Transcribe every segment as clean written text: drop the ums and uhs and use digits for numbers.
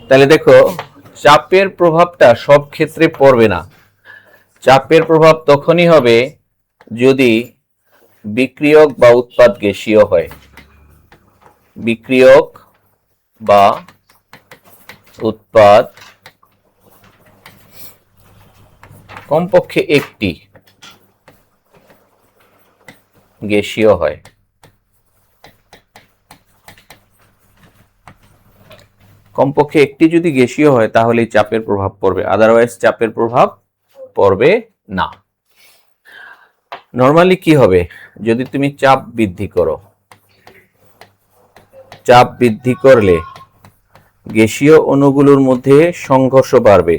তাহলে দেখো, চাপের প্রভাবটা সব ক্ষেত্রে পড়বে না। চাপের প্রভাব তখনই হবে যদি বিক্রিয়ক বা উৎপাদ গ্যাসীয় হয়। বিক্রিয়ক বা উৎপাদ কমপক্ষে একটি গ্যাসীয় হয়। কমপক্ষে একটি যদি গ্যাসীয় হয় তাহলে চাপের প্রভাব পড়বে, আদারওয়াইজ চাপের প্রভাব পড়বে না। নরমালি কি হবে, যদি তুমি চাপ বৃদ্ধি করো, চাপ বৃদ্ধি করলে গ্যাসীয় অণুগুলোর মধ্যে সংঘর্ষ বাড়বে।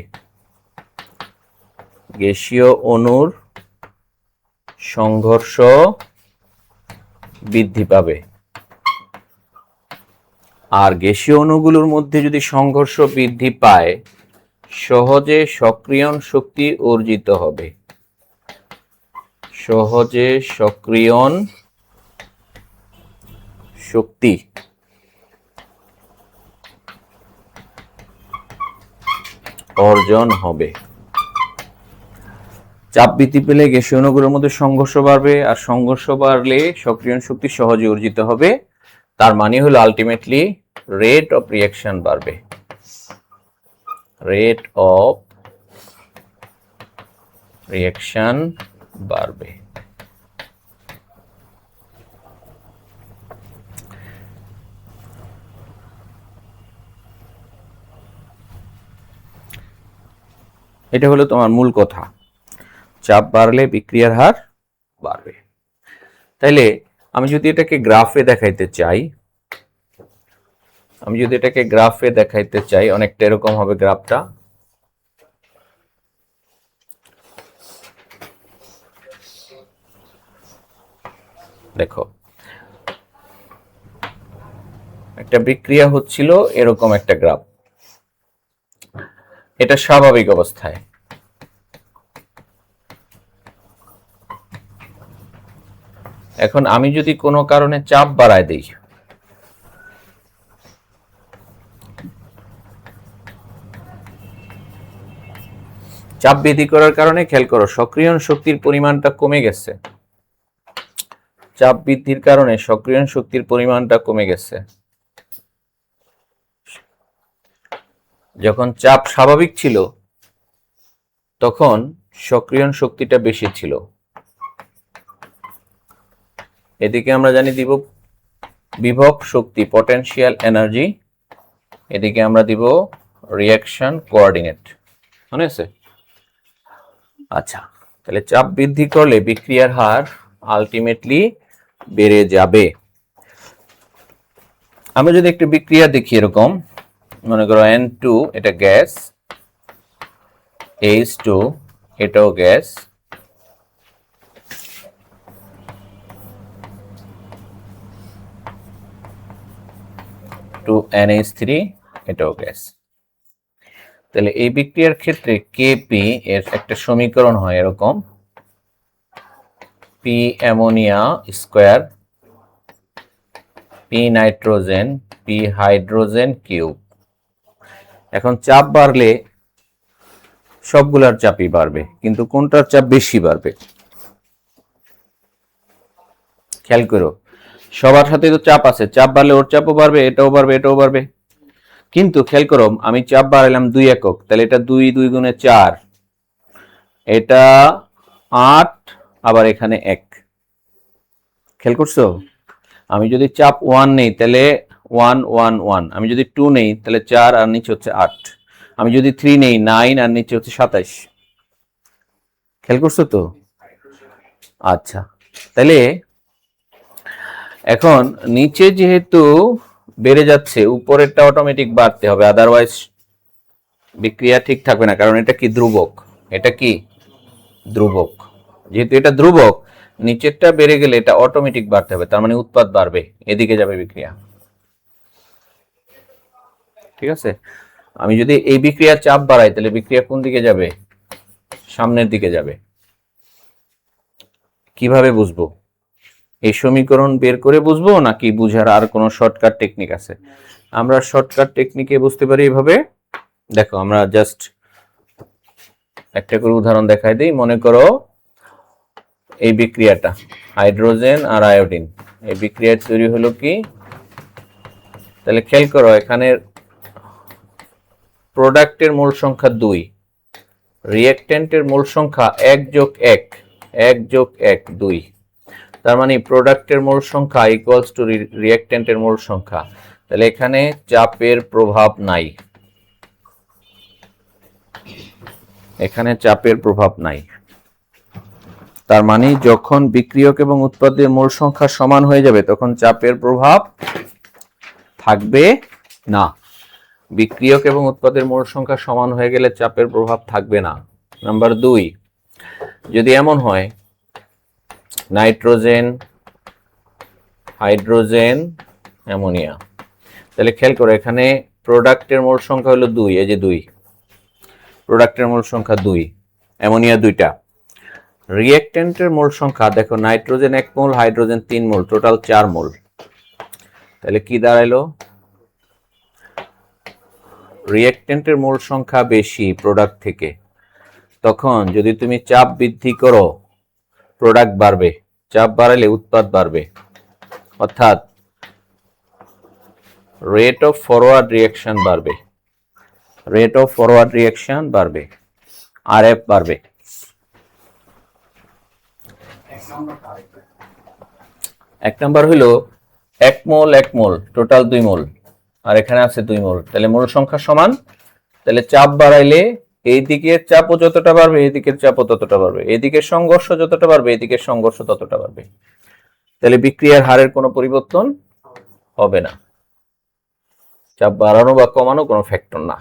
গ্যাসীয় অণুর সংঘর্ষ বৃদ্ধি পাবে। আর গ্যাসীয় অণুগুলোর মধ্যে যদি সংঘর্ষ বৃদ্ধি পায়, সহজে সক্রিয়ণ শক্তি অর্জিত হবে। সহজে সক্রিয়ণ শক্তি অর্জন হবে। চাপ বৃদ্ধি পেলে গ্যাসীয় অণুগুলোর মধ্যে সংঘর্ষ বাড়বে, আর সংঘর্ষ বাড়লে সক্রিয়ণ শক্তি সহজে অর্জিত হবে। তার মানে হলো আলটিমেটলি রেট অফ রিঅ্যাকশন বাড়বে। রেট অফ রিঅ্যাকশন বাড়বে। এটা হলো তোমার মূল কথা, চাপ বাড়লে বিক্রিয়ার হার বাড়বে। তাইলে আমি যদি এটাকে গ্রাফে দেখাইতে চাই, অনেকটা এরকম হবে গ্রাফটা। দেখো, একটা বিক্রিয়া হচ্ছিল, এরকম একটা গ্রাফ। এটা স্বাভাবিক অবস্থায়। এখন আমি যদি কোনো কারণে চাপ বাড়ায় দিই, চাপ বৃদ্ধি করার কারণে খেয়াল করো সক্রিয়ণ শক্তির পরিমাণটা কমে গেছে। চাপ বৃদ্ধির কারণে সক্রিয়ণ শক্তির পরিমাণটা কমে গেছে। যখন চাপ স্বাভাবিক ছিল তখন সক্রিয়ণ শক্তিটা বেশি ছিল। এদিকে আমরা জানি দিব বিভব শক্তি, পটেনশিয়াল এনার্জি, এদিকে আমরা দিব রিঅ্যাকশন কোঅর্ডিনেট। মনে আছে? আচ্ছা, তাহলে চাপ বৃদ্ধি করলে বিক্রিয়ার হার আলটিমেটলি বেড়ে যাবে। আমরা যদি একটু বিক্রিয়া দেখি, এরকম মনে করো N2 এটা গ্যাস, H2 এটাও গ্যাস, 2NH3 এটাও গ্যাস। তাহলে এই বিক্রিয়ার ক্ষেত্রে Kp এর একটা সমীকরণ হয় এরকম, P ammonia square, P nitrogen, P hydrogen cube. এখন চাপ বাড়লে সবগুলার চাপই বাড়বে, কিন্তু কোনটার চাপ বেশি বাড়বে? খেয়াল করো, সবার সাথে তো চাপ আছে, চাপ বাড়লে ওর চাপও বাড়বে, এটাও বাড়বে, এটাও বাড়বে। কিন্তু খেয়াল করো, আমি চাপ বাড়াইলাম 2 একক, তাহলে এটা 2 2 গুণে 4, এটা 8, আবার এখানে 1। খেয়াল করছো? আমি যদি চাপ 1 নেই তাহলে 1 1 1, আমি যদি 2 নেই তাহলে 4 আর নিচে হচ্ছে 8, আমি যদি 3 নেই 9 আর নিচে হচ্ছে 27। খেয়াল করছো তো? আচ্ছা, তাহলে এখন নিচে যেহেতু বেড়ে যাচ্ছে, উপরেরটা অটোমেটিক বাড়তে হবে, আদারওয়াইজ বিক্রিয়া ঠিক থাকবে না। কারণ এটা কি ধ্রুবক, এটা কি ধ্রুবক। যেহেতু এটা ধ্রুবক, নিচেরটা বেড়ে গেলে এটা অটোমেটিক বাড়তে হবে, তার মানে উৎপাদ বাড়বে, এদিকে যাবে বিক্রিয়া। ঠিক আছে? আমি যদি এই বিক্রিয়ার চাপ বাড়াই তাহলে বিক্রিয়া কোন দিকে যাবে? সামনের দিকে যাবে। কিভাবে বুঝবো? এই সমীকরণ বের করে বুঝবো, নাকি বুঝার আর কোনো শর্টকাট টেকনিক আছে? আমরা শর্টকাট টেকনিকে বুঝতে পারি এভাবে। দেখো আমরা জাস্ট একটা করে উদাহরণ দেখাই দিই। মনে করো এই বিক্রিয়াটা হাইড্রোজেন আর আয়োডিন, এই বিক্রিয়ার তৈরি হলো কি, তাহলে খেয়াল করো এখানে প্রোডাক্টের মোল সংখ্যা 2, রিঅ্যাকট্যান্টের মোল সংখ্যা 1 যোগ 1, 1 যোগ 1 2, তার মানে প্রোডাক্টের মোল সংখ্যা ইকুয়ালস টু রিঅ্যাকট্যান্টের মোল সংখ্যা। তাহলে এখানে চাপের প্রভাব নাই, এখানে চাপের প্রভাব নাই। তার মানে যখন বিক্রিয়ক এবং উৎপাদের মোল সংখ্যা সমান হয়ে যাবে তখন চাপের প্রভাব থাকবে না। বিক্রিয়ক এবং উৎপাদের মোল সংখ্যা সমান হয়ে গেলে চাপের প্রভাব থাকবে না। নাম্বার 2, যদি এমন হয় নাইট্রোজেন, হাইড্রোজেন, অ্যামোনিয়া, তাহলে খেয়াল করো এখানে প্রোডাক্টের মোল সংখ্যা হলো 2, এই যে 2, প্রোডাক্টের মোল সংখ্যা 2, অ্যামোনিয়া 2টা। রিঅ্যাকট্যান্টের মোল সংখ্যা দেখো নাইট্রোজেন 1 মোল, হাইড্রোজেন 3 মোল, টোটাল 4 মোল। তাহলে কি দাঁড়াইলো, রিঅ্যাকট্যান্টের মোল সংখ্যা বেশি প্রোডাক্ট থেকে, তখন যদি তুমি চাপ বৃদ্ধি করো প্রোডাক্ট বাড়বে, চাপ বাড়ালে উৎপাদ বাড়বে, অর্থাৎ রেট অফ ফরওয়ার্ড রিঅ্যাকশন বাড়বে, রেট অফ ফরওয়ার্ড রিঅ্যাকশন বাড়বে, আরএফ বাড়বে। এক নাম্বার হলো 1 মোল 1 মোল, টোটাল 2 মোল, আর এখানে আছে 2 মোল, তাহলে মোল সংখ্যা সমান। তাহলে চাপ বাড়াইলে এই দিকের চাপও যতটা বাড়বে এই দিকের চাপও ততটা বাড়বে, এই দিকের সংঘর্ষ যতটা বাড়বে এই দিকের সংঘর্ষ ততটা বাড়বে। তাহলে বিক্রিয়ার হারের কোনো পরিবর্তন হবে না। চাপ বাড়ানো বা কমানো কোনো ফ্যাক্টর না।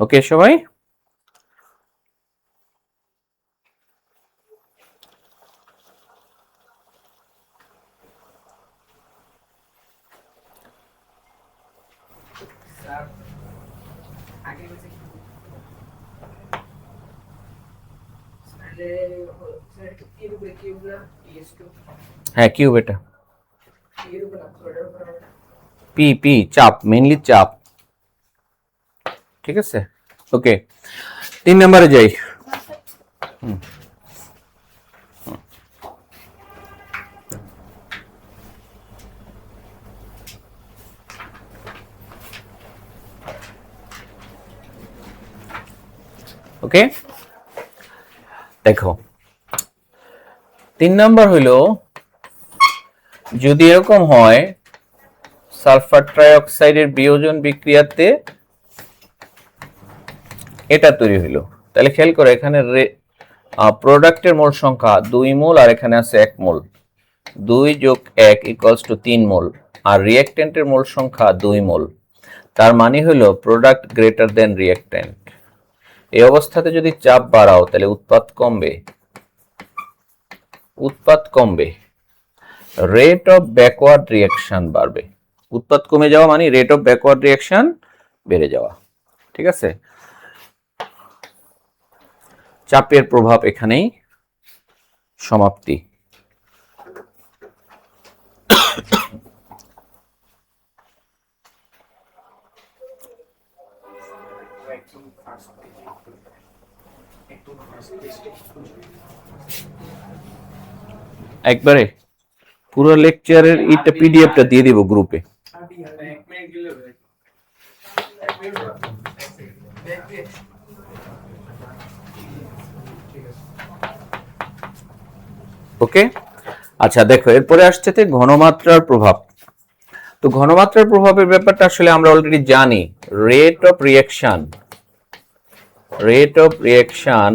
ওকে সবাই? হ্যাঁ কিউব, এটা পি পি চাপ, মেইনলি চাপ। ঠিক আছে, ওকে 3 নম্বরে যাই। ওকে দেখো 3 নাম্বার হইল যদি এরকম হয় সালফার ট্রাইঅক্সাইডের বিয়োজন বিক্রিয়াতে এটা তৈরি হইলো, তাহলে খেয়াল করো এখানে প্রোডাক্টের মোল সংখ্যা 2 মোল আর এখানে আছে 1 মোল, 2 যোগ 1 ইকুয়ালস টু 3 মোল, আর রিঅ্যাকট্যান্টের মোল সংখ্যা 2 মোল। তার মানে হলো প্রোডাক্ট গ্রেটার দেন রিঅ্যাকট্যান্ট। এই অবস্থাতে যদি চাপ বাড়াও তাহলে উৎপাদ কমবে, উৎপাদ কমবে, রেট অফ ব্যাকওয়ার্ড রিঅ্যাকশন বাড়বে। উৎপাদ কমে যাওয়া মানে রেট অফ ব্যাকওয়ার্ড রিঅ্যাকশন বেড়ে যাওয়া। ঠিক আছে, চাপের প্রভাব এখানেই সমাপ্তি। একবারে পুরো লেকচারের এটা পিডিএফটা দিয়ে দিব গ্রুপে। ওকে আচ্ছা দেখো এরপরে আসছে ঘনমাত্রার প্রভাব। তো ঘনমাত্রার প্রভাবের ব্যাপারটা আসলে আমরা অলরেডি জানি, rate of reaction, rate of reaction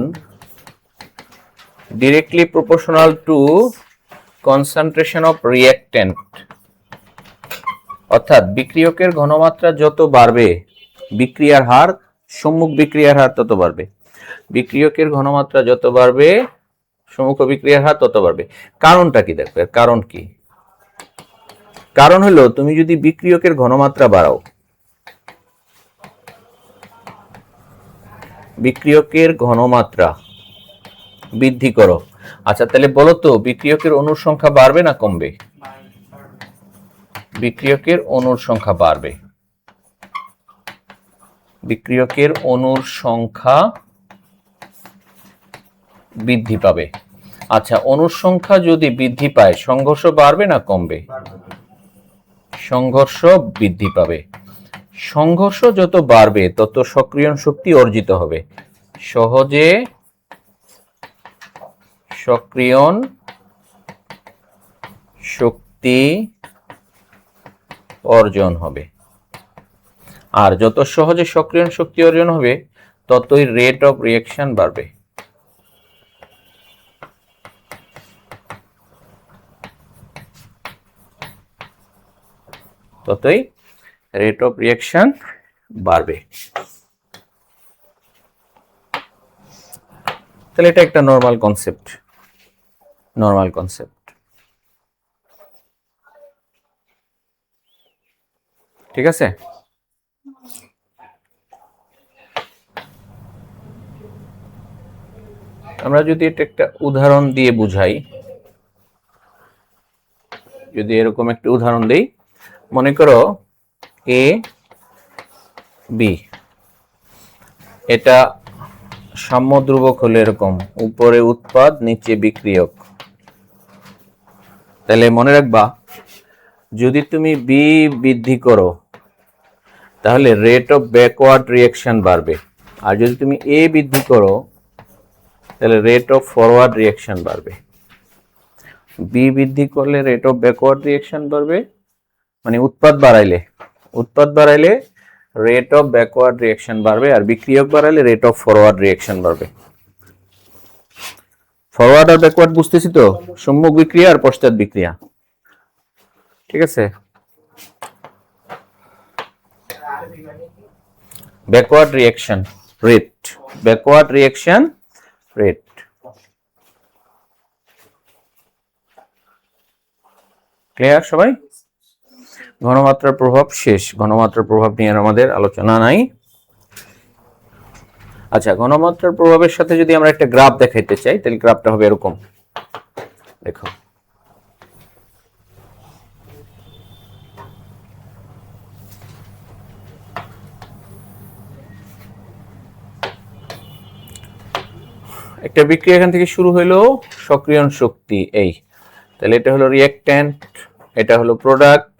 directly proportional to concentration of reactant, অর্থাৎ বিক্রিয়কের ঘনমাত্রা যত বাড়বে বিক্রিয়ার হার, সম্মুখ বিক্রিয়ার হার তত বাড়বে। বিক্রিয়কের ঘনমাত্রা যত বাড়বে সম্মুখ বিক্রিয়ার হার তত বাড়বে। কারণটা কি দেখো, এর কারণ কি? কারণ হলো তুমি যদি বিক্রিয়কের ঘনমাত্রা বাড়াও, বিক্রিয়কের ঘনমাত্রা বৃদ্ধি করো, আচ্ছা তাহলে বলো তো বিক্রিয়কের অণুর সংখ্যা বাড়বে না কমবে? বিক্রিয়কের অণুর সংখ্যা বাড়বে। বিক্রিয়কের অণুর সংখ্যা বৃদ্ধি পাবে। আচ্ছা, অণুর সংখ্যা যদি বৃদ্ধি পায় সংঘর্ষ বাড়বে না কমবে? সংঘর্ষ বৃদ্ধি পাবে। সংঘর্ষ যত বাড়বে তত সক্রিয়ণ শক্তি অর্জিত হবে। সহজে সক্রিয়ণ শক্তি অর্জন হবে। আর যত সহজে সক্রিয়ণ শক্তি অর্জন হবে ততই রেট অফ রিঅ্যাকশন বাড়বে। ততই রেট অফ রিঅ্যাকশন বাড়বে। তাহলে এটা একটা নরমাল কনসেপ্ট। ঠিক আছে? আমরা যদি এটা একটা উদাহরণ দিয়ে বুঝাই, যদি এরকম একটা উদাহরণ দেই, মনে করো এ বি, এটা সাম্য ধ্রুবক হলো এরকম, উপরে উৎপাদ নিচে বিক্রিয়ক। তাহলে মনে রাখবা, যদি তুমি বি বৃদ্ধি করো তাহলে রেট অফ ব্যাকওয়ার্ড রিঅ্যাকশন বাড়বে, আর যদি তুমি এ বৃদ্ধি করো তাহলে রেট অফ ফরওয়ার্ড রিঅ্যাকশন বাড়বে। বি বৃদ্ধি করলে রেট অফ ব্যাকওয়ার্ড রিঅ্যাকশন বাড়বে, মানে উৎপাদ বাড়াইলে রেট অফ ব্যাকওয়ার্ড রিঅ্যাকশন বাড়বে, আর বিক্রিয়ক বাড়াইলে রেট অফ ফরওয়ার্ড রিঅ্যাকশন বাড়বে। ফরওয়ার্ড আর ব্যাকওয়ার্ড বুঝতেছি তো? সম্মুখ বিক্রিয়া আর পশ্চাৎ বিক্রিয়া। ঠিক আছে? ব্যাকওয়ার্ড রিঅ্যাকশন রেট, ক্লিয়ার সবাই? ঘনমাত্রার প্রভাব শেষ। ঘনমাত্রার প্রভাব নিয়ে আমাদের আলোচনা নাই। আচ্ছা, ঘনমাত্রার প্রভাবের সাথে যদি আমরা একটা গ্রাফ দেখাইতে চাই তাহলে গ্রাফটা হবে এরকম। দেখো, একটা বিক্রিয়া এখান থেকে শুরু হইলো, সক্রিয়ণ শক্তি এই, তাহলে এটা হলো রিঅ্যাকট্যান্ট, এটা হলো প্রোডাক্ট।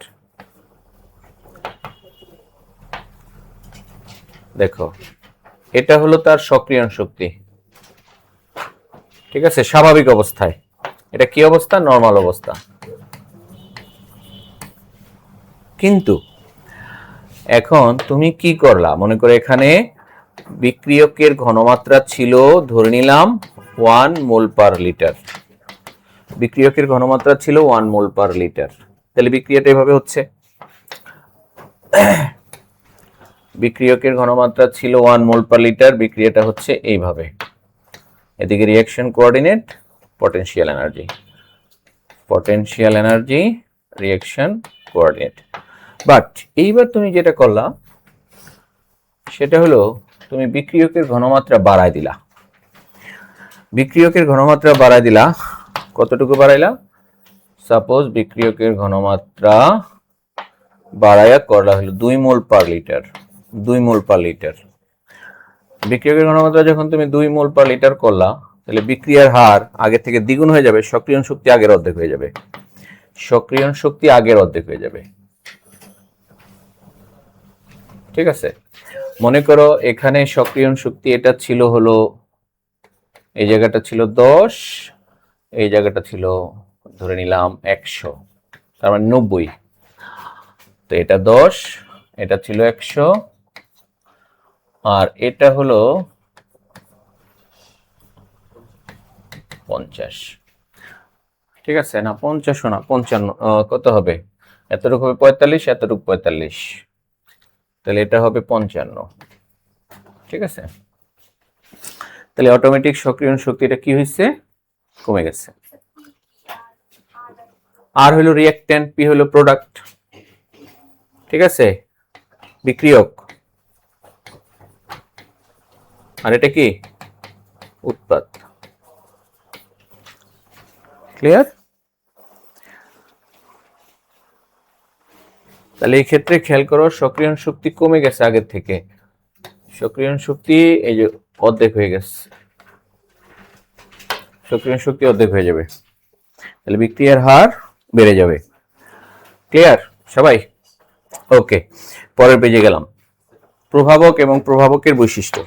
দেখো, এটা হলো তার সক্রিয়ণ শক্তি। ঠিক আছে? স্বাভাবিক অবস্থায় এটা কি অবস্থা? নরমাল অবস্থা। কিন্তু এখন তুমি কি করলা, মনে করো এখানে বিক্রিয়কের ঘনমাত্রা ছিল ধরে নিলাম 1 মোল পার লিটার। বিক্রিয়কের ঘনমাত্রা ছিল 1 মোল পার লিটার। তাহলে বিক্রিয়াটা এভাবে হচ্ছে, বিক্রিয়কের ঘনমাত্রা ছিল 1 মোল পার লিটার, বিক্রিয়াটা হচ্ছে এইভাবে। এদিকে reaction coordinate, potential energy, reaction coordinate. But এইবার তুমি যেটা করলা সেটা হলো তুমি বিক্রিয়কের ঘনমাত্রা বাড়ায় দিলা। কতটুকু বাড়াইলা? সাপোজ বিক্রিয়কের ঘনমাত্রা বাড়ায়া করলা হলো 2 মোল পার লিটার। বিক্রিয়কের ঘনমাত্রা যখন তুমি 2 মোল পার লিটার করলা তাহলে বিক্রিয়ার হার আগে থেকে দ্বিগুণ হয়ে যাবে, সক্রিয়ণ শক্তি আগের অর্ধেক হয়ে যাবে। ঠিক আছে? মনে করো এখানে সক্রিয়ণ শক্তি এটা ছিল হলো, এই জায়গাটা ছিল 10, এই জায়গাটা ছিল ধরে নিলাম 100, তার মানে 90। তো এটা 10, এটা ছিল 100, আর এটা হলো 50। ঠিক আছে? না 50 না 55, কত হবে? এতটুকু হবে 45, এতটুকু 45, তাহলে এটা হবে 55। ঠিক আছে? তাহলে অটোমেটিক সক্রিয়ণ শক্তিটা কি হয়েছে? কমে গেছে। আর হলো রিঅ্যাকট্যান্ট, পি হলো প্রোডাক্ট। ঠিক আছে? বিক্রিয়ক, আর এটা কি? উৎপাদ। ক্লিয়ার? তাহলে এই ক্ষেত্রে খেয়াল করো সক্রিয়ণ শক্তি কমে গেছে আগের থেকে, সক্রিয়ণ শক্তি এই যে অর্ধেক হয়ে গেছে, সক্রিয়ণ শক্তি অর্ধেক হয়ে যাবে, তাহলে বিক্রিয়ার হার বেড়ে যাবে। ক্লিয়ার সবাই? ওকে, পরের পেজে গেলাম। প্রভাবক এবং প্রভাবকের বৈশিষ্ট্য।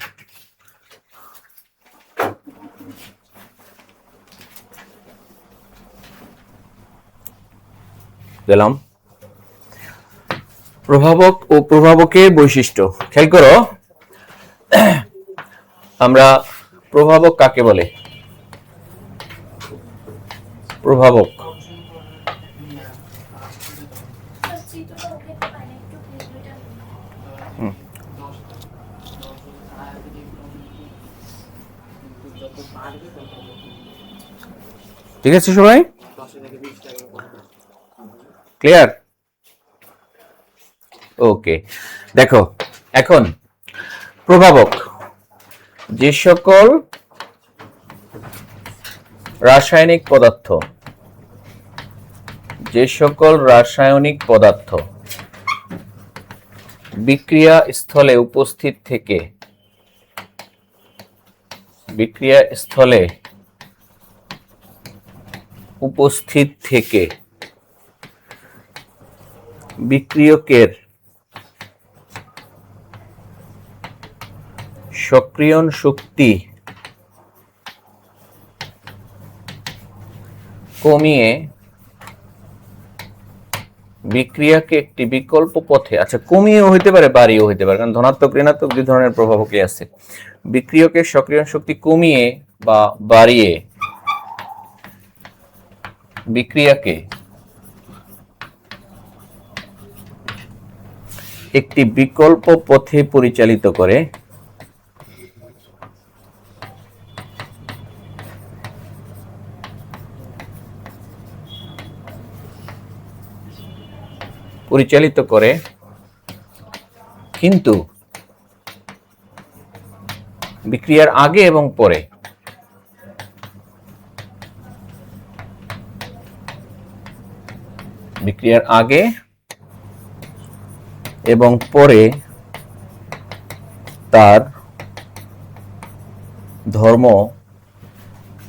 গেলাম প্রভাবক ও প্রভাবকের বৈশিষ্ট্য। খেয়াল করো, আমরা প্রভাবক কাকে বলে? প্রভাবক ঠিক আছে সবাই? ক্লিয়ার? ওকে, দেখো এখন প্রভাবক যে সকল রাসায়নিক পদার্থ, যে সকল রাসায়নিক পদার্থ বিক্রিয়া স্থলে উপস্থিত থেকে, বিক্রিয়া স্থলে উপস্থিত থেকে বিক্রিয়কের সক্রিয়ণ শক্তি কমিয়ে বিক্রিয়াকে একটি বিকল্প পথে, আচ্ছা কমিয়েও হইতে পারে বাড়িয়েও হইতে পারে, কারণ ধনাত্মক ঋণাত্মক দুই ধরনের প্রভাবকই আছে। বিক্রিয়কের সক্রিয়ণ শক্তি কমিয়ে বা বাড়িয়ে বিক্রিয়াকে একটি বিকল্প পথে পরিচালিত করে কিন্তু বিক্রিয়ার আগে এবং পরে বিক্রিয়ার আগে এবং পরে তার ধর্ম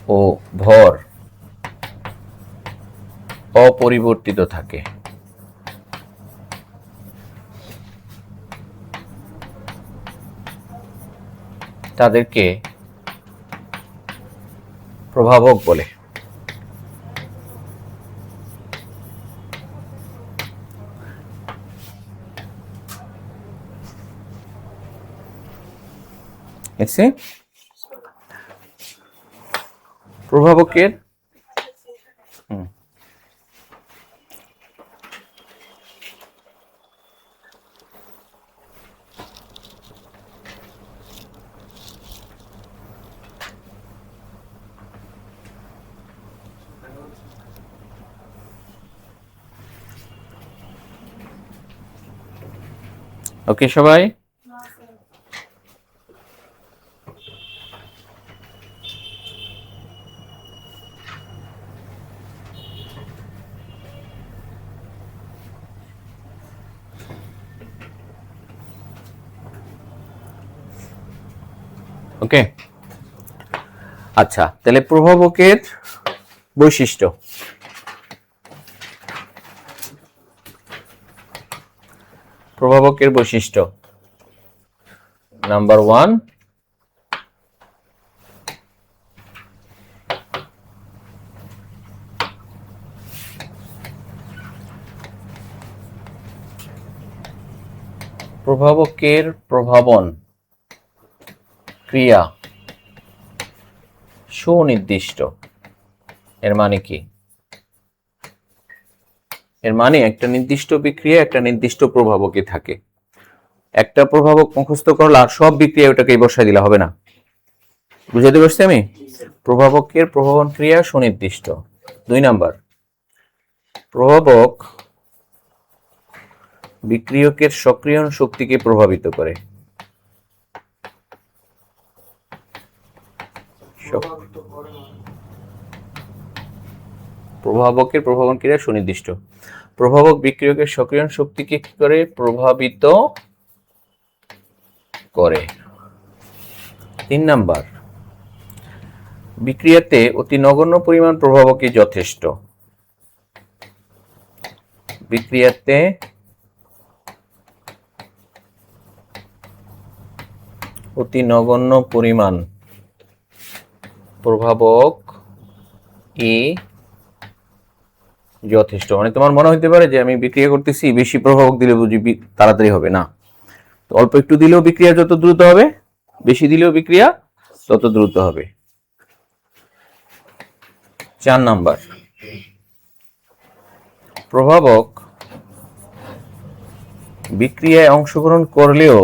ও ভর অপরিবর্তিত থাকে। তাদেরকে প্রভাবক বলে। প্রভাবকের ওকে সবাই? ওকে, আচ্ছা তাহলে প্রভাবকের বৈশিষ্ট্য। প্রভাবকের বৈশিষ্ট্য নাম্বার 1, প্রভাবকের প্রভাবন ক্রিয়া সুনির্দিষ্ট। এর মানে কি? এর মানে একটা নির্দিষ্ট বিক্রিয়া একটা নির্দিষ্ট প্রভাবকই থাকে। একটা প্রভাবক মুখস্থ করলে আর সব বিক্রিয়া ওটাকে বসাই দিলে হবে না। বুঝাতে পারছি আমি? প্রভাবকের প্রভাবন ক্রিয়া সুনির্দিষ্ট। 2 নাম্বার, প্রভাবক বিক্রিয়কের সক্রিয়ণ শক্তিকে প্রভাবিত করে। প্রভাবকের প্রভাবন ক্রিয়া সুনির্দিষ্ট। প্রভাবক বিক্রিয়কের সক্রিয়ণ শক্তিকে কি করে? প্রভাবিত করে। 3 নাম্বার, বিক্রিয়াতে অতি নগণ্য পরিমাণ প্রভাবকই যথেষ্ট। বিক্রিয়াতে অতি নগণ্য পরিমাণ প্রভাবক ই যথেষ্ট। মানে তোমার মনে হতে পারে যে আমি বিক্রিয়া করতেছি, বেশি প্রভাবক দিলে বুঝি তাড়াতাড়ি হবে না, তো অল্প একটু দিলেও বিক্রিয়া যত দ্রুত হবে, বেশি দিলেও বিক্রিয়া তত দ্রুত হবে। 4 নাম্বার, প্রভাবক বিক্রিয়ায় অংশগ্রহণ করলেও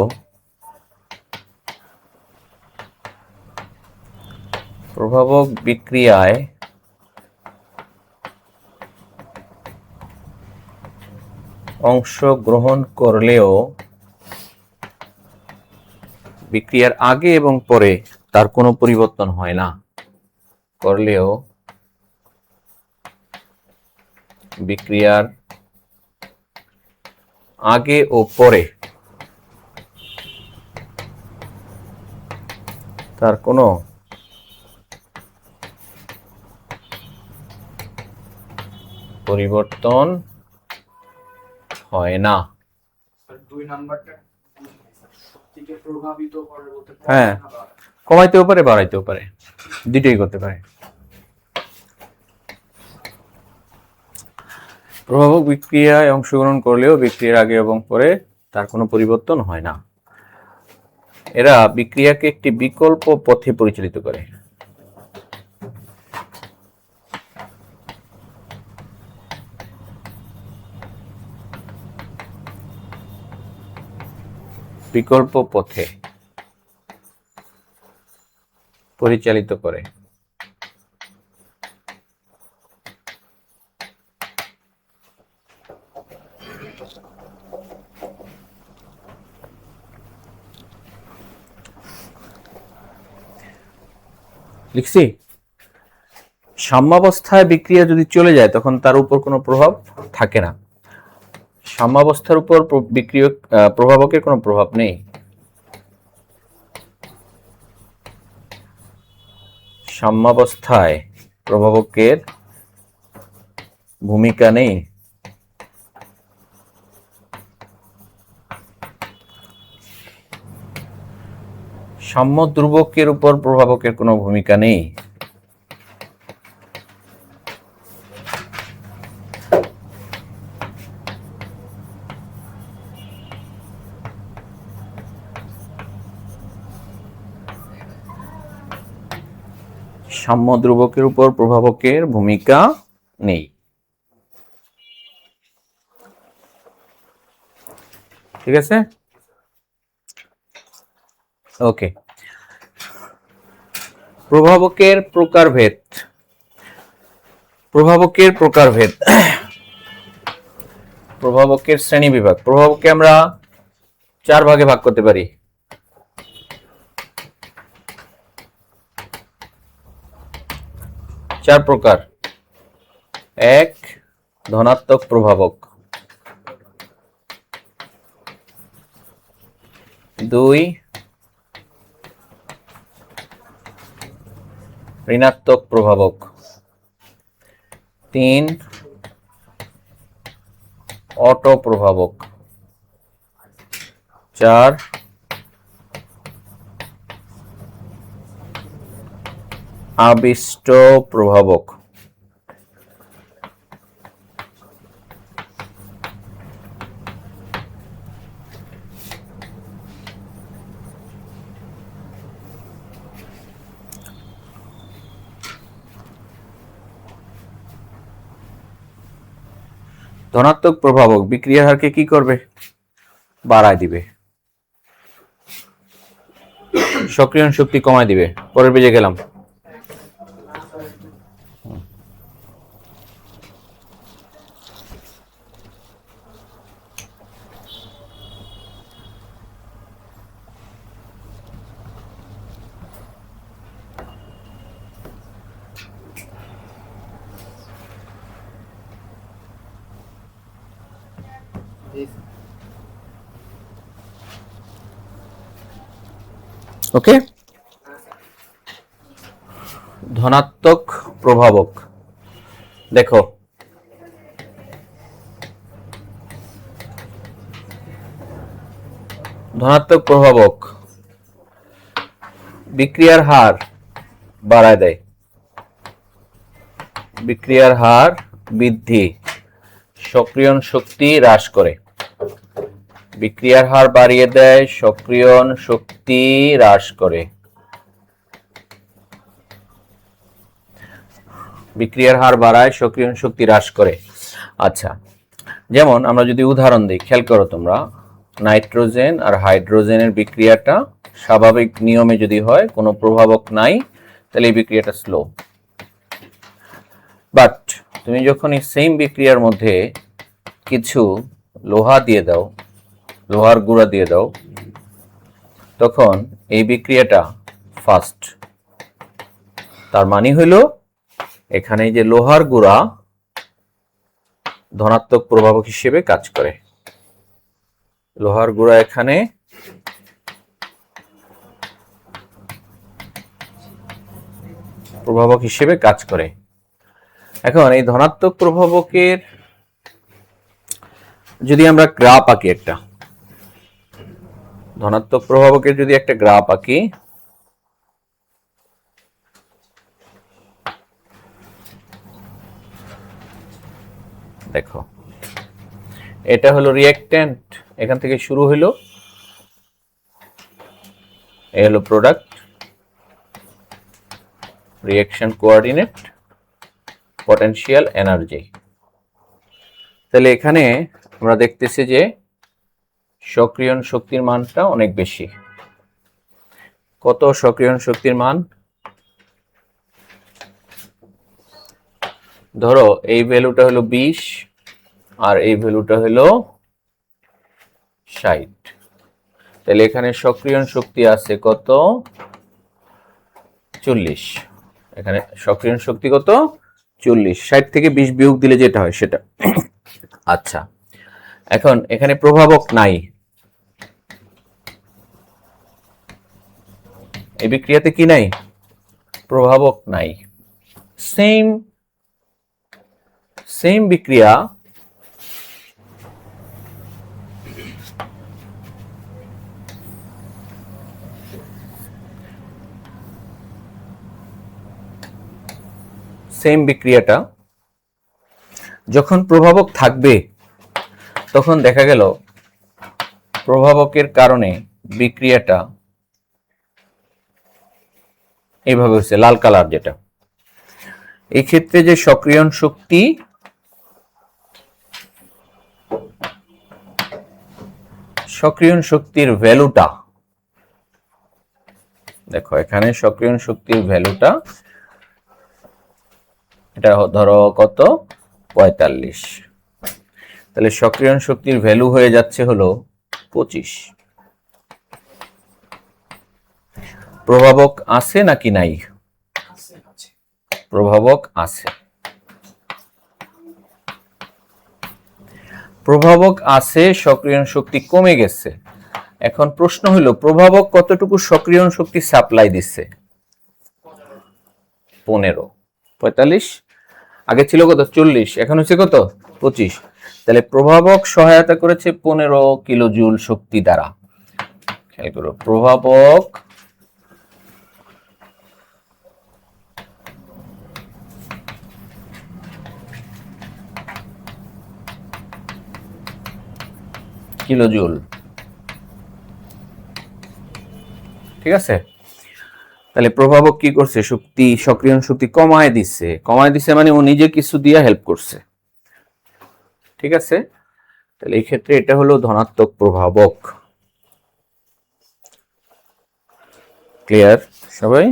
প্রভাবক বিক্রিয়ায় অংশগ্রহণ করলেও বিক্রিয়ার আগে এবং পরে তার কোনো পরিবর্তন হয় না। করলেও বিক্রিয়ার আগে ও পরে তার কোনো পরিবর্তন হয় না। 2 নাম্বারটা থেকে প্রভাবিত করে বলতে পারে। হ্যাঁ, কমাইতেও পারে বাড়াইতেও পারে, দুটোই করতে পারে। প্রভাবক বিক্রিয়ায় অংশগ্রহণ করলেও বিক্রিয়ার আগে এবং পরে তার কোনো পরিবর্তন হয় না। এরা বিক্রিয়াকে একটি বিকল্প পথে পরিচালিত করে। বিকল্প পথে পরিচালিত করে। লিখছি, সাম্যাবস্থায় বিক্রিয়া যদি চলে যায় তখন তার উপর কোনো প্রভাব থাকে না। সাম্যাবস্থার উপর বিক্রিয়ক প্রভাবকের কোনো প্রভাব নেই। সাম্যাবস্থায় প্রভাবকের ভূমিকা নেই। সাম্য ধ্রুবকের উপর প্রভাবকের কোনো ভূমিকা নেই। সাম্য ধ্রুবকের উপর প্রভাবকের ভূমিকা নেই। ঠিক আছে, ওকে। প্রভাবকের প্রকারভেদ। প্রভাবকের প্রকারভেদ, প্রভাবকের শ্রেণী বিভাগ। প্রভাবককে আমরা 4 ভাগে ভাগ করতে পারি। চার প্রকার। 1, ধনাত্মক প্রভাবক। 2, ঋণাত্মক প্রভাবক। 3, অটো প্রভাবক। 4, আবিষ্ট প্রভাবক। ধনাত্মক প্রভাবক বিক্রিয়ার হারকে কি করবে? বাড়ায় দিবে, সক্রিয়ণ শক্তি কমায় দিবে। পরের পেজে গেলাম। ওকে, ধনাত্মক প্রভাবক। দেখো ধনাত্মক প্রভাবক বিক্রিয়ার হার বাড়ায় দেয়, বিক্রিয়ার হার বৃদ্ধি, সক্রিয়ণ শক্তি হ্রাস করে। বিক্রিয়ার হার বাড়িয়ে দেয়, সক্রিয়ণ শক্তি হ্রাস করে। বিক্রিয়ার হার বাড়ায়, সক্রিয়ণ শক্তি হ্রাস করে। আচ্ছা, যেমন আমরা যদি উদাহরণ দিই, খেয়াল করো তোমরা, নাইট্রোজেন আর হাইড্রোজেনের বিক্রিয়াটা স্বাভাবিক নিয়মে যদি হয়, কোনো প্রভাবক নাই, তাহলে এই বিক্রিয়াটা স্লো। বাট তুমি যখন এই সেম বিক্রিয়ার মধ্যে কিছু লোহা দিয়ে দাও, লোহার গুঁড়া দিয়ে দাও, তখন এই বিক্রিয়াটা ফাস্ট। তার মানে হইল এখানে যে লোহার গুঁড়া ধনাত্মক প্রভাবক হিসেবে কাজ করে। লোহার গুঁড়া এখানে প্রভাবক হিসেবে কাজ করে। এখন এই ধনাত্মক প্রভাবকের যদি আমরা গ্রাফ আঁকি, একটা ধনাত্মক প্রভাবকের যদি একটা গ্রাফ আঁকি, দেখো এটা হলো রিঅ্যাক্ট্যান্ট, এখান থেকে শুরু হলো, এ হলো product, reaction coordinate, potential energy. তাহলে এখানে আমরা দেখতেছি যে সক্রিয়ণ শক্তির মানটা অনেক বেশি। কত সক্রিয়ণ শক্তির মান? ধরো এই ভ্যালুটা হলো 20 আর এই ভ্যালুটা হলো 60। তাহলে এখানে সক্রিয়ণ শক্তি আছে কত? 40। এখানে সক্রিয়ণ শক্তি কত? 40। 60 থেকে 20 বিয়োগ দিলে যেটা হয় সেটা। আচ্ছা, এখন এখানে প্রভাবক নাই, এই বিক্রিয়াতে কি নাই? প্রভাবক নাই। সেম বিক্রিয়া বিক্রিয়াটা যখন প্রভাবক থাকবে তখন দেখা গেল প্রভাবকের কারণে বিক্রিয়াটা এইভাবে হচ্ছে, লাল কালার যেটা। এই ক্ষেত্রে যে সক্রিয়ণ শক্তি, সক্রিয়ণ শক্তির ভ্যালুটা দেখো, এখানে সক্রিয়ণ শক্তির ভ্যালুটা এটা ধরো কত? 45। তাহলে সক্রিয়ণ শক্তির ভ্যালু হয়ে যাচ্ছে হলো 25। প্রভাবক আছে নাকি নাই? প্রভাবক আছে। প্রভাবক আছে, সক্রিয়ণ শক্তি কমে গেছে। এখন প্রশ্ন হলো প্রভাবক কতটুকু সক্রিয়ণ শক্তি সাপ্লাই দিচ্ছে? 15। 45 আগে ছিল কত? 40, এখন হচ্ছে কত? 25। তাহলে প্রভাবক সহায়তা করেছে 15 কিলো জুল শক্তি দ্বারা। খেয়াল করো, প্রভাবক কিলো জুল, ঠিক আছে? তাহলে প্রভাবক কি করছে? শক্তি, সক্রিয়ণ শক্তি কমায় দিচ্ছে। কমায় দিচ্ছে মানে ও নিজে কিছু দিয়ে হেল্প করছে, ঠিক আছে? তাহলে এই ক্ষেত্রে এটা হলো ধনাত্মক প্রভাবক। ক্লিয়ার সবাই?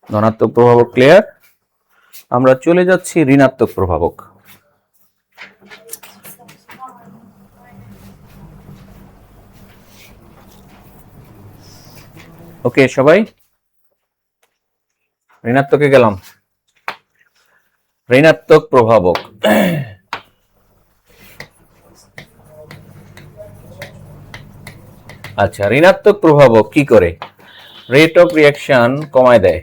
ধনাত্মক প্রভাবক ক্লিয়ার। আমরা চলে যাচ্ছি ঋণাত্মক প্রভাবক। ওকে সবাই, ঋণাত্মকে গেলাম। ঋণাত্মক প্রভাবক, আচ্ছা ঋণাত্মক প্রভাবক কি করে? রেট অফ রিঅ্যাকশন কমায় দেয়।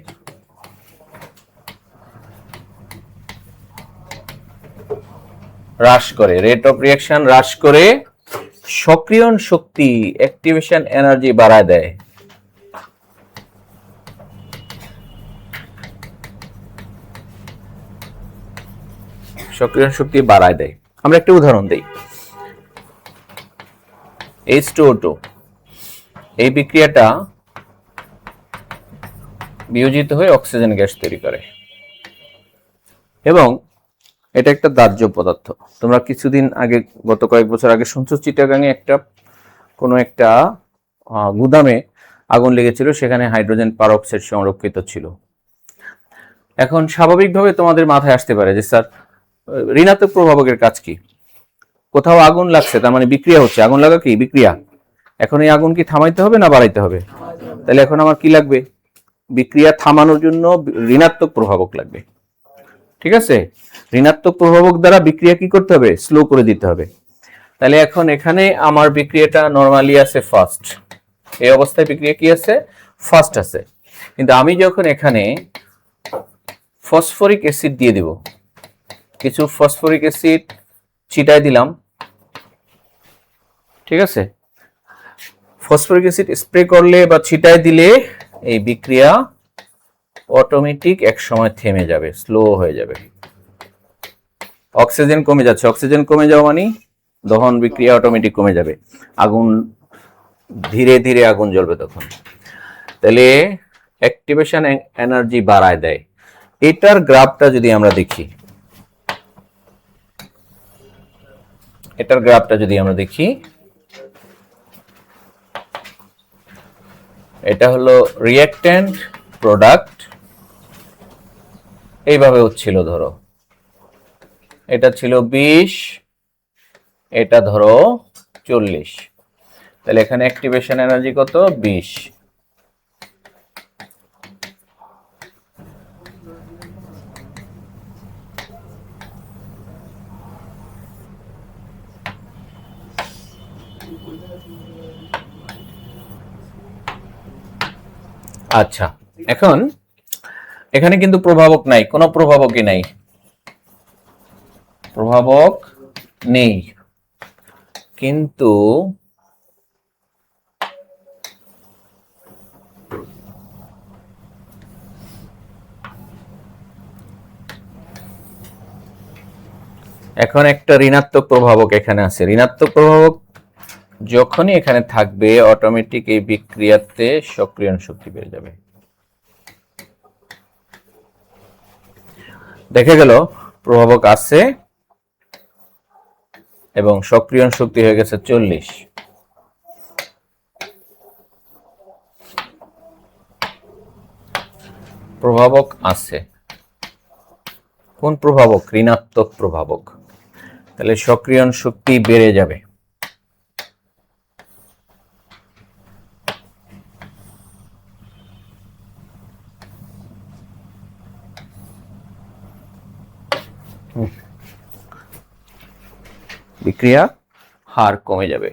হ্রাস করে, রেট অফ রিঅ্যাকশন হ্রাস করে সক্রিয়ণ শক্তি অ্যাক্টিভেশন এনার্জি বাড়ায় দেয়। সক্রিয়ণ শক্তি বাড়ায় দেয়। আমরা একটা উদাহরণ দেই। H2O2 এই বিক্রিয়াটা বিয়োজিত হয়ে অক্সিজেন গ্যাস তৈরি করে এবং এটা একটা দাহ্য পদার্থ। তোমরা কিছুদিন আগে, গত কয়েক বছর আগে শুনছো চিটাগাঙে কোনো একটা গুদামে আগুন লেগেছিল, সেখানে হাইড্রোজেন পারঅক্সাইড সংরক্ষিত ছিল। এখন স্বাভাবিকভাবে তোমাদের মাথায় আসতে পারে যে স্যার ঋণাত্মক প্রভাবকের কাজ কি? কোথাও আগুন লাগছে, তার মানে বিক্রিয়া হচ্ছে। আগুন লাগা কি? বিক্রিয়া। এখন এই আগুন কি থামাইতে হবে না বাড়াইতে হবে? তাহলে এখন আমার কি লাগবে? বিক্রিয়া থামানোর জন্য ঋণাত্মক প্রভাবক লাগবে। ঠিক আছে, ঋণাত্মক প্রভাবক দ্বারা বিক্রিয়া কি করতে হবে? স্লো করে দিতে হবে। তাহলে এখন এখানে আমার বিক্রিয়াটা নরমালি আছে ফাস্ট, এই অবস্থায় বিক্রিয়া কি আছে? ফাস্ট আছে। কিন্তু আমি যখন এখানে ফসফরিক অ্যাসিড দিয়ে দিব, কিছু ফসফরিক অ্যাসিড ছিটাই দিলাম, ঠিক আছে, ফসফরিক অ্যাসিড স্প্রে করলে বা ছিটাই দিলে এই বিক্রিয়া অটোমেটিক এক সময় থেমে যাবে, স্লো হয়ে যাবে। অক্সিজেন কমে যাচ্ছে, অক্সিজেন কমে যাওয়া মানে দহন বিক্রিয়া অটোমেটিক কমে যাবে, আগুন ধীরে ধীরে আগুন জ্বলবে তখন। তাহলে অ্যাক্টিভেশন এনার্জি বাড়ায় দেয়। এটার গ্রাফটা যদি আমরা দেখি, এটা হলো রিঅ্যাক্ট্যান্ট প্রোডাক্ট, এইভাবে হচ্ছিল। ধরো এটা ছিল 20, এটা ধরো 40, তাহলে এখানে অ্যাক্টিভেশন এনার্জি কত? 20। আচ্ছা, এখন এখানে কিন্তু প্রভাবক নাই, কোনো প্রভাবকই নাই, প্রভাবক নেই। কিন্তু এখন একটা ঋণাত্মক প্রভাবক এখানে আছে। ঋণাত্মক প্রভাবক যখনই এখানে থাকবে অটোমেটিক এই বিক্রিয়াতে সক্রিয়ণ শক্তি বেড়ে যাবে। দেখা গেল প্রভাবক আছে এবং সক্রিয়ণ শক্তি হয়ে গেছে 40। প্রভাবক আছে, কোন প্রভাবক? ঋণাত্মক প্রভাবক। তাহলে সক্রিয়ণ শক্তি বেড়ে যাবে। বিক্রিয়া হার কমে যাবে।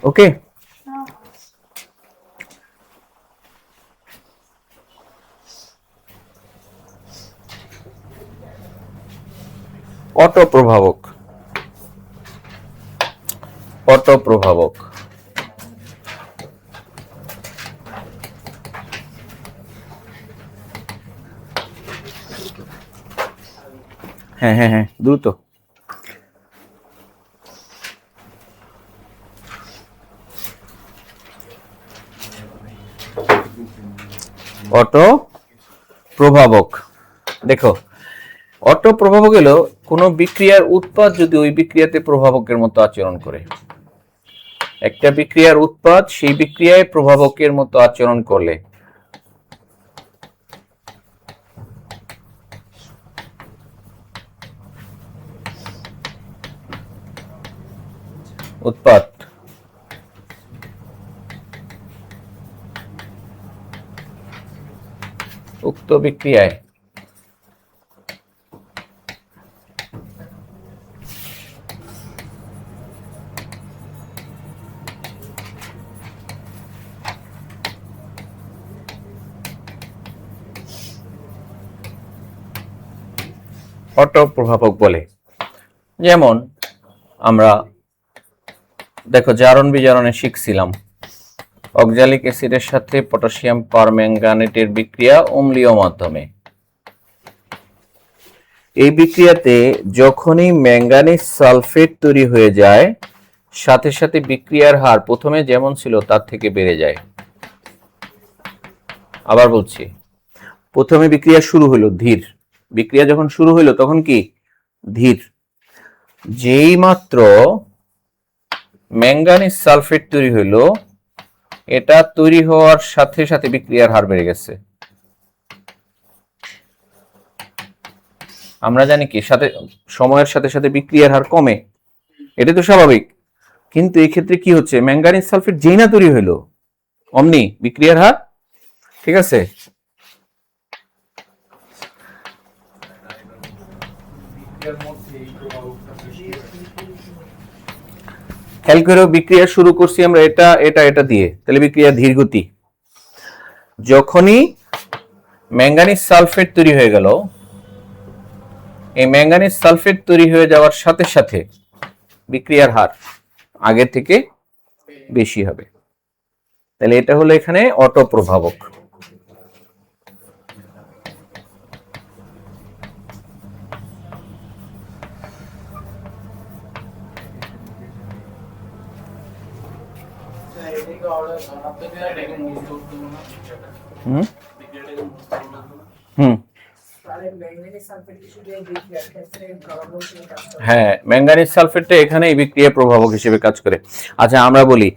ওকে, অটো প্রভাবক। অটো প্রভাবক হ্যাঁ হ্যাঁ হ্যাঁ, দ্রুত। অটো প্রভাবক, দেখো অটো প্রভাবক হলো কোনো বিক্রিয়ার উৎপাদ যদি ওই বিক্রিয়াতে প্রভাবকের মতো আচরণ করে। একটা বিক্রিয়ার উৎপাদ সেই বিক্রিয়ায় প্রভাবকের মতো আচরণ করলে উৎপাদ উক্ত বিক্রিয়ায় অটো প্রভাবক বলে। যেমন আমরা দেখো জারণ বিজারণে শিখছিলাম অক্সালিক অ্যাসিডের সাথে পটাশিয়াম পারম্যাঙ্গানেটের বিক্রিয়া অম্লীয় মাধ্যমে। এই বিক্রিয়াতে যখনই ম্যাঙ্গানিজ সালফেট তৈরি হয়ে যায় সাথে সাথে বিক্রিয়ার হার প্রথমে যেমন ছিল তার থেকে বেড়ে যায়। আবার বলছি, প্রথমে বিক্রিয়া শুরু হলো ধীর, বিক্রিয়া যখন শুরু হলো তখন কি ধীর, যেই মাত্র ম্যাঙ্গানিজ সালফেট তৈরি হইলো এটা তৈরি হওয়ার সাথে সাথে বিক্রিয়ার হার বেড়ে গেছে। আমরা জানি কি সাথে সময়ের সাথে সাথে বিক্রিয়ার হার কমে, এটা তো স্বাভাবিক। কিন্তু এই ক্ষেত্রে কি হচ্ছে, ম্যাঙ্গানিজ সালফেট যেই না তৈরি হইলো অমনি বিক্রিয়ার হার, ঠিক আছে। খেয়াল করে বিক্রিয়া শুরু করছি আমরা এটা এটা এটা দিয়ে, তাহলে বিক্রিয়া ধীর গতি। যখনই ম্যাঙ্গানিজ সালফেট তৈরি হয়ে গেল, এই ম্যাঙ্গানিজ সালফেট তৈরি হয়ে যাওয়ার সাথে সাথে বিক্রিয়ার হার আগের থেকে বেশি হবে। তাহলে এটা হলো এখানে অটো প্রভাবক। হুম হুম হ্যাঁ, ম্যাঙ্গানিজ সালফেটটা এখানে এই বিক্রিয়া প্রভাবক হিসেবে কাজ করে। আচ্ছা আমরা বলি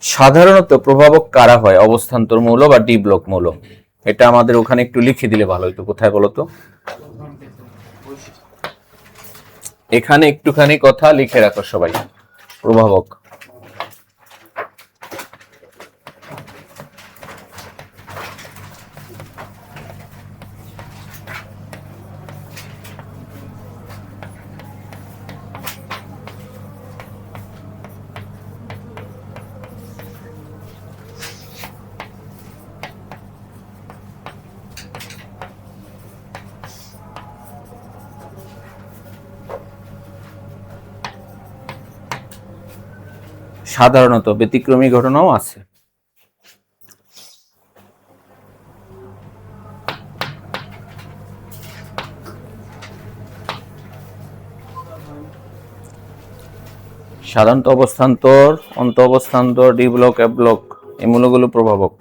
সাধারণত প্রভাবক কারা হয়, অবস্থান্তর মৌল বা ডি ব্লক মৌল। এটা আমাদের ওখানে একটু লিখে দিলে ভালো হতো। কোথায় বলো তো, এখানে একটুখানি কথা লিখে রাখো সবাই। প্রভাবক সাধারণত, ব্যতিক্রমী ঘটনাও আছে। সাধারণত অবস্থান্তর, অন্ত অবস্থান্তর, ডি ব্লক, এফ ব্লক এই মূলগুলো প্রভাবক।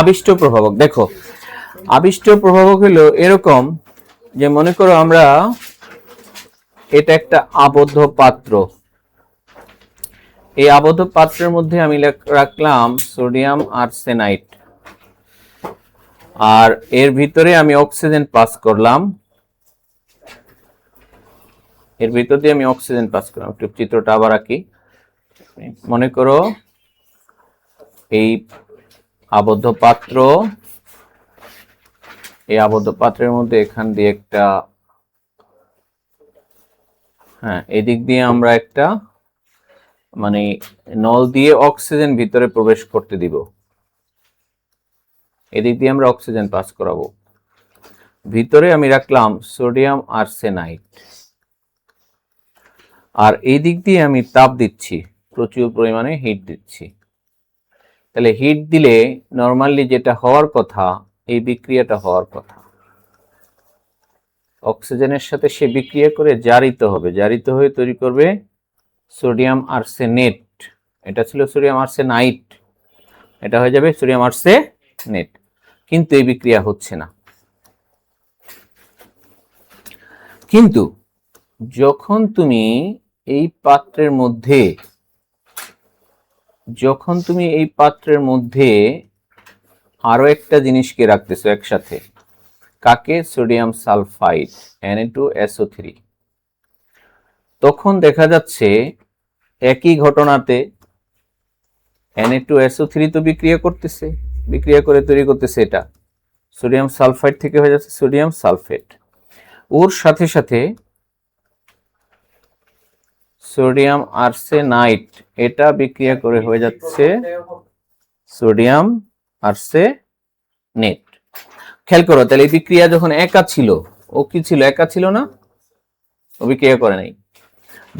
আবিষ্ট প্রভাবক, দেখো আবিষ্ট প্রভাবক হলো এরকম যে মনে করো আমরা এটা একটা আবদ্ধ পাত্র, এই আবদ্ধ পাত্রের মধ্যে আমি রাখলাম সোডিয়াম আর্সেনাইড, আর এর ভিতরে আমি অক্সিজেন পাস করলাম, এর ভিতর দিয়ে আমি অক্সিজেন পাস করলাম। একটু চিত্রটা আবার আঁকি। মনে করো এই আবদ্ধ পাত্র, এই আবদ্ধ পাত্রের মধ্যে এখান দিয়ে একটা, হ্যাঁ এদিক দিয়ে আমরা একটা মানে নল দিয়ে অক্সিজেন ভিতরে প্রবেশ করতে দিব, এদিক দিয়ে আমরা অক্সিজেন পাস করাবো। ভিতরে আমি রাখলাম সোডিয়াম আর্সেনাইড, আর এই দিক দিয়ে আমি তাপ দিচ্ছি, প্রচুর পরিমাণে হিট দিচ্ছি। তাহলে হিট দিলে নরমালি যেটা হওয়ার কথা, এই বিক্রিয়াটা হওয়ার কথা, অক্সিজেনের সাথে সে বিক্রিয়া করে জারিত হবে, জারিত হয়ে তৈরি করবে সোডিয়াম আর্সেনেট। এটা ছিল সোডিয়াম আর্সেনাইট, এটা হয়ে যাবে সোডিয়াম আর্সেনেট। কিন্তু এই বিক্রিয়া হচ্ছে না। কিন্তু যখন তুমি এই পাত্রের মধ্যে আরো একটা জিনিসকে রাখতেছো একসাথে, কাকে? সোডিয়াম সালফাইড Na2SO3, তখন দেখা যাচ্ছে একই ঘটনাতে Na2SO3 তো বিক্রিয়া করতেছে, বিক্রিয়া করে তৈরি করতেছে এটা সোডিয়াম সালফাইড থেকে হয়ে যাচ্ছে সোডিয়াম সালফেট। ওর সাথে সাথে সোডিয়াম আর্সেনাইট, এটা বিক্রিয়া করে হয়ে যাচ্ছে সোডিয়াম আর্সেনেট। খেয়াল করো, তাহলে এই বিক্রিয়া যখন একা ছিল, ও কি ছিল? একা ছিল না, ও বিক্রিয়া করে নাই।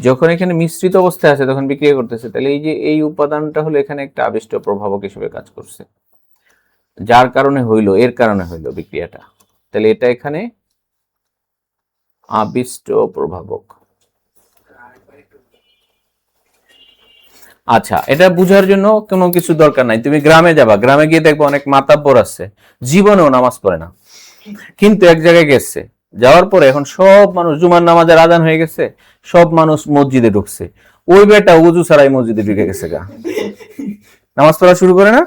যখন এখানে মিশ্রিত অবস্থায় আছে তখন বিক্রিয়া করতেছে। তাহলে এই যে এই উপাদানটা হলো এখানে একটা আবিষ্ট প্রভাবক হিসেবে কাজ করছে, যার কারণে হইলো, এর কারণে হইলো বিক্রিয়াটা। তাহলে এটা এখানে আবিষ্ট প্রভাবক। আচ্ছা, এটা বুঝার জন্য কোনো কিছু দরকার নাই, তুমি গ্রামে যাবা, গ্রামে গিয়ে দেখবো অনেক মাতাব্বর আছে, জীবনেও নামাজ পড়ে না, কিন্তু এক জায়গায় গেছে, যাওয়ার পরে এখন সব মানুষ, জুমার নামাজের আজান হয়ে গেছে, সব মানুষ মসজিদে ঢুকছে, ওই বেটা উজু ছাড়াই মসজিদে ঢুকে গেছে গা, নামাজ পড়া শুরু করে না।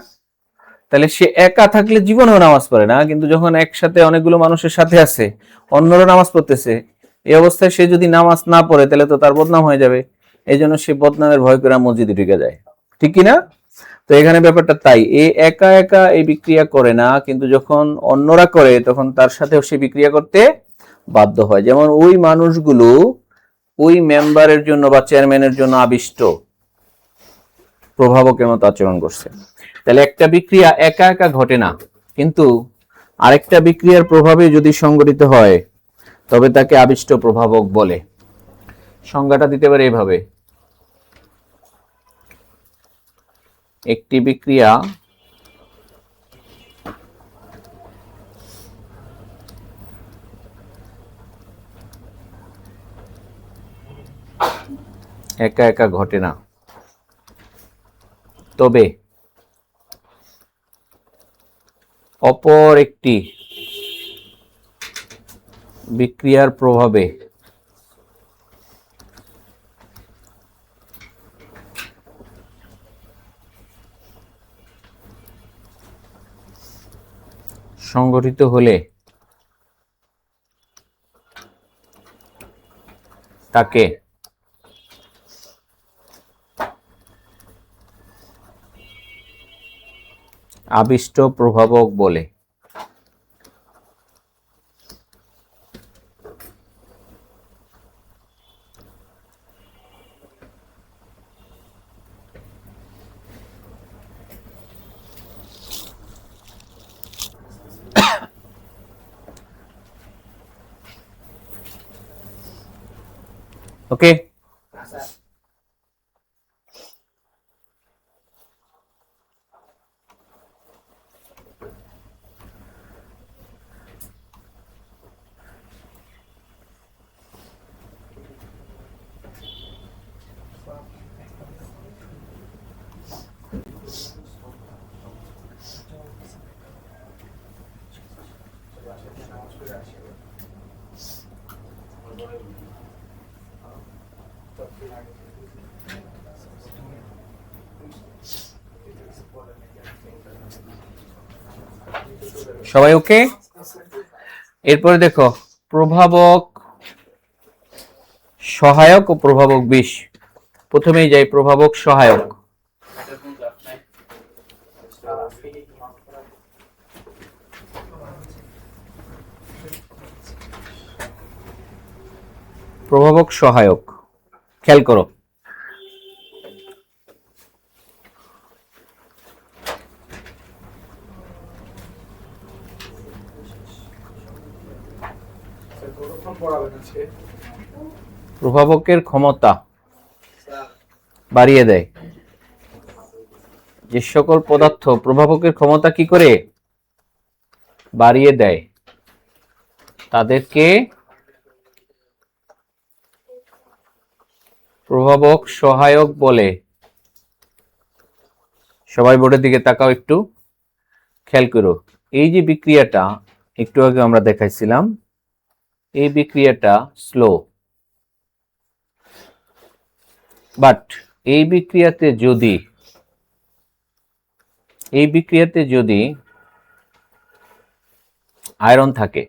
তাহলে সে একা থাকলে জীবনেও নামাজ পড়ে না, কিন্তু যখন একসাথে অনেকগুলো মানুষের সাথে আছে, অন্যরা নামাজ পড়তেছে, এই অবস্থায় সে যদি নামাজ না পড়ে তাহলে তো তার বদনাম হয়ে যাবে, এই জন্য সে বদনামের ভয় করে মসজিদে ঢুকে যায়, ঠিক কিনা? তো এখানে ব্যাপারটা তাই, এ একা একা এই বিক্রিয়া করে না, কিন্তু যখন অন্যরা করে তখন তার সাথেও সে বিক্রিয়া করতে বাধ্য হয়। যেমন ওই মানুষগুলো ওই মেম্বারের জন্য বা চেয়ারম্যানের জন্য আবিষ্ট প্রভাবকের মতো আচরণ করছে। তাহলে একটা বিক্রিয়া একা একা ঘটে না, কিন্তু আরেকটা বিক্রিয়ার প্রভাবে যদি সংঘটিত হয় তবে তাকে আবিষ্ট প্রভাবক বলে। সংজ্ঞাটা দিতে পারে এইভাবে, একটি বিক্রিয়া একা একা ঘটে না, তবে অপর একটি বিক্রিয়ার প্রভাবে সংঘটিত হলে তাকে আবিষ্ট প্রভাবক বলে। ওকে, সবাই ওকে? এরপরে দেখো প্রভাবক সহায়ক ও প্রভাবক বিষ। প্রথমেই যাই প্রভাবক সহায়ক। প্রভাবক সহায়ক, খেয়াল করো, কতক্ষণ পড়াবেন আজকে? প্রভাবকের ক্ষমতা বাড়িয়ে দেয়। যে সকল পদার্থ প্রভাবকের ক্ষমতা কি করে বাড়িয়ে দেয় তাদেরকে প্রভাবক সহায়ক বলে। সবাই বোর্ডের দিকে তাকাও, একটু খেয়াল করো। এই যে বিক্রিয়াটা একটু আগে আমরা দেখাইছিলাম, এই বিক্রিয়াটা স্লো, বাট এই বিক্রিয়াতে যদি আয়রন থাকে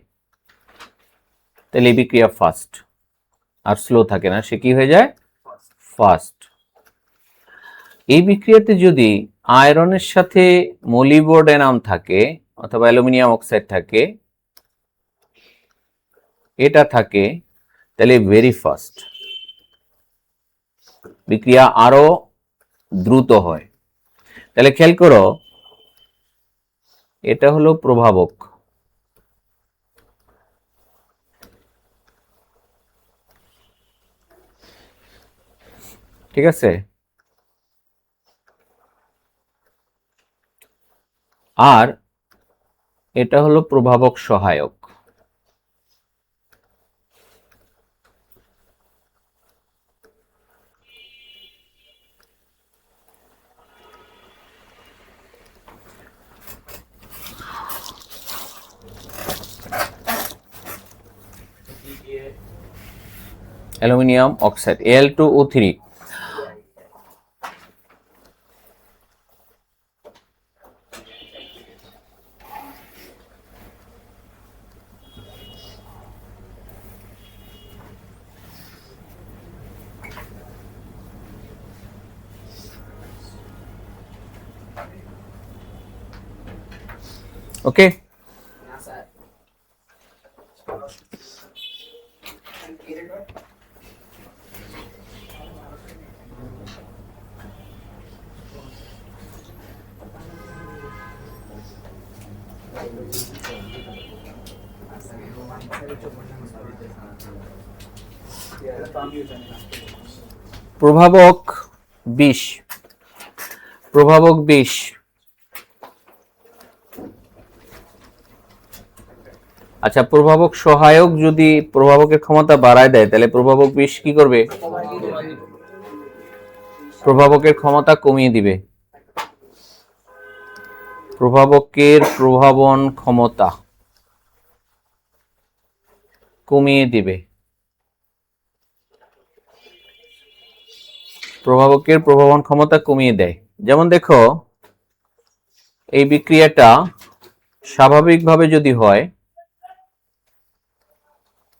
তাহলে এই বিক্রিয়া ফাস্ট, আর স্লো থাকে না, সে কি হয়ে যায়? ফাস্ট। এই বিক্রিয়াতে যদি আয়রনের সাথে মোলিবডেনাম থাকে অথবা অ্যালুমিনিয়াম অক্সাইড থাকে, এটা থাকে, তাহলে ভেরি ফাস্ট, বিক্রিয়া আরো দ্রুত হয়। তাহলে খেয়াল করো, এটা হলো প্রভাবক, ঠিক আছে? আর এটা হলো প্রভাবক সহায়ক। Aluminium oxide Al2O3। ওকে, প্রভাবক 20, প্রভাবক 20। আচ্ছা, প্রভাবক সহায়ক যদি প্রভাবকের ক্ষমতা বাড়ায় দেয় তাহলে প্রভাবক 20 কি করবে? প্রভাবকের ক্ষমতা কমিয়ে দিবে। প্রভাবকের প্রভাবন ক্ষমতা কমিয়ে দিবে। প্রভাবকের প্রভাবন ক্ষমতা কমিয়ে দেয়। যেমন দেখো, এই বিক্রিয়াটা স্বাভাবিকভাবে যদি হয়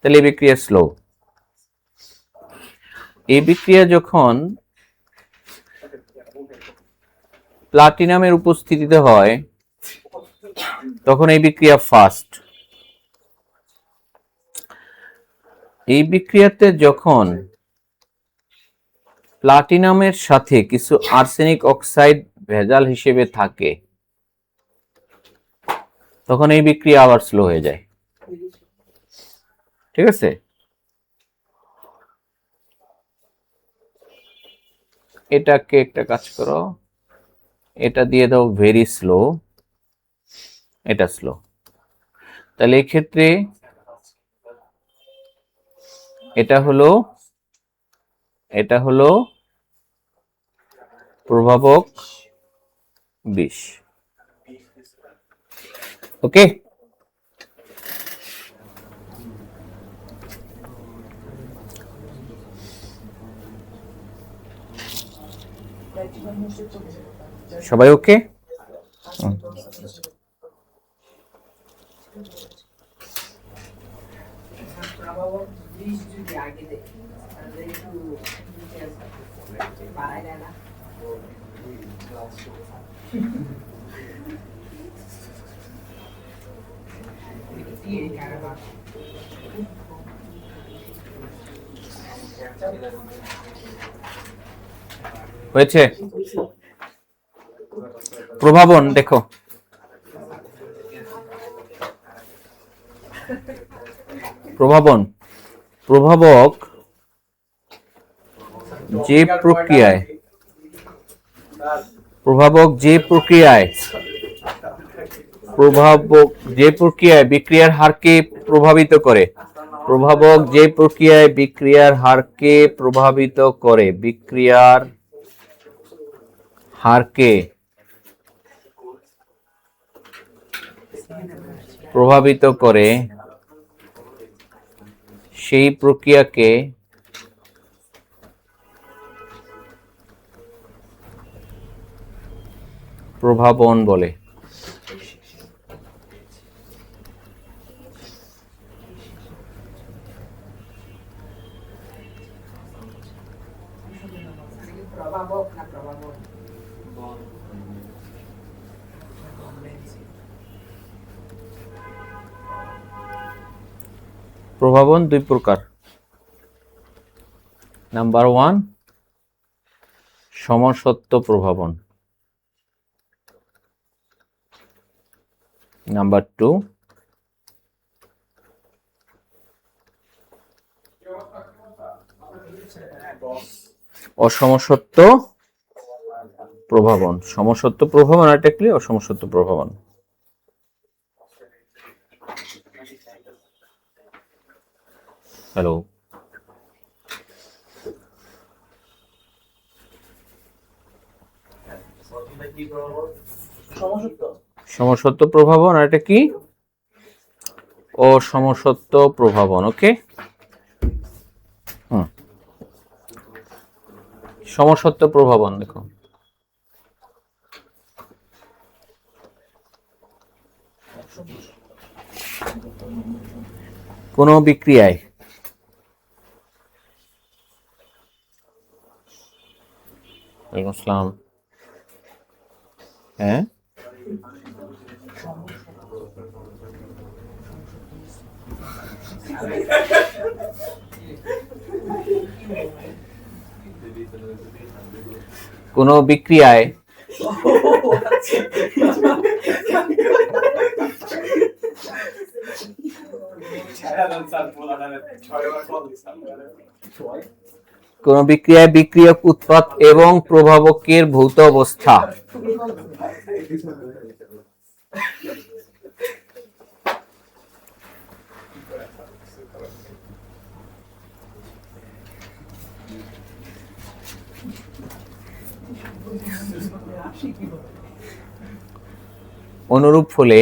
তাহলে এই বিক্রিয়া স্লো। এই বিক্রিয়া যখন প্লাটিনামের উপস্থিতিতে হয় তখন এই বিক্রিয়া ফাস্ট। এই বিক্রিয়াতে যখন প্লাটিনামের সাথে কিছু আর্সেনিক অক্সাইড ভেজাল হিসেবে থাকে তখন এই বিক্রিয়া আবার স্লো হয়ে যায়, ঠিক আছে? এটাকে একটা কাজ করো, এটা দিয়ে দাও ভেরি স্লো, এটা স্লো। তাহলে এই ক্ষেত্রে এটা হলো প্রভাবক 20। ওকে, সবাই ওকে? হয়েছে? প্রভাবন দেখো, প্রভাবন, প্রভাবক যে প্রক্রিয়ায় বিক্রিয়ার হারকে প্রভাবিত করে, প্রভাবক যে প্রক্রিয়ায় বিক্রিয়ার হারকে প্রভাবিত করে, বিক্রিয়ার হারকে প্রভাবিত করে, সেই প্রক্রিয়াকে প্রভাবন বলে। প্রভাবন দুই প্রকার। Number 1 সমসত্ব প্রভাবন, number 2 অসমসত্ব প্রভাবন। সমসত্ব প্রভাবন আর একটা কি অসমসত্ব প্রভাবন। হ্যালো, সমসত্ব প্রভাবন আর এটা কি অসমসত্ব প্রভাবন। ওকে, সমসত্ব প্রভাবন দেখো, কোন বিক্রিয়ায় ওয়ালাইকুম আসসালাম, হ্যাঁ কোন বিক্রিয়ায় কোন বিক্রিয়ায় বিক্রিয়ক, উৎপাদ এবং প্রভাবকের ভৌত অবস্থা অনুরূপ হলে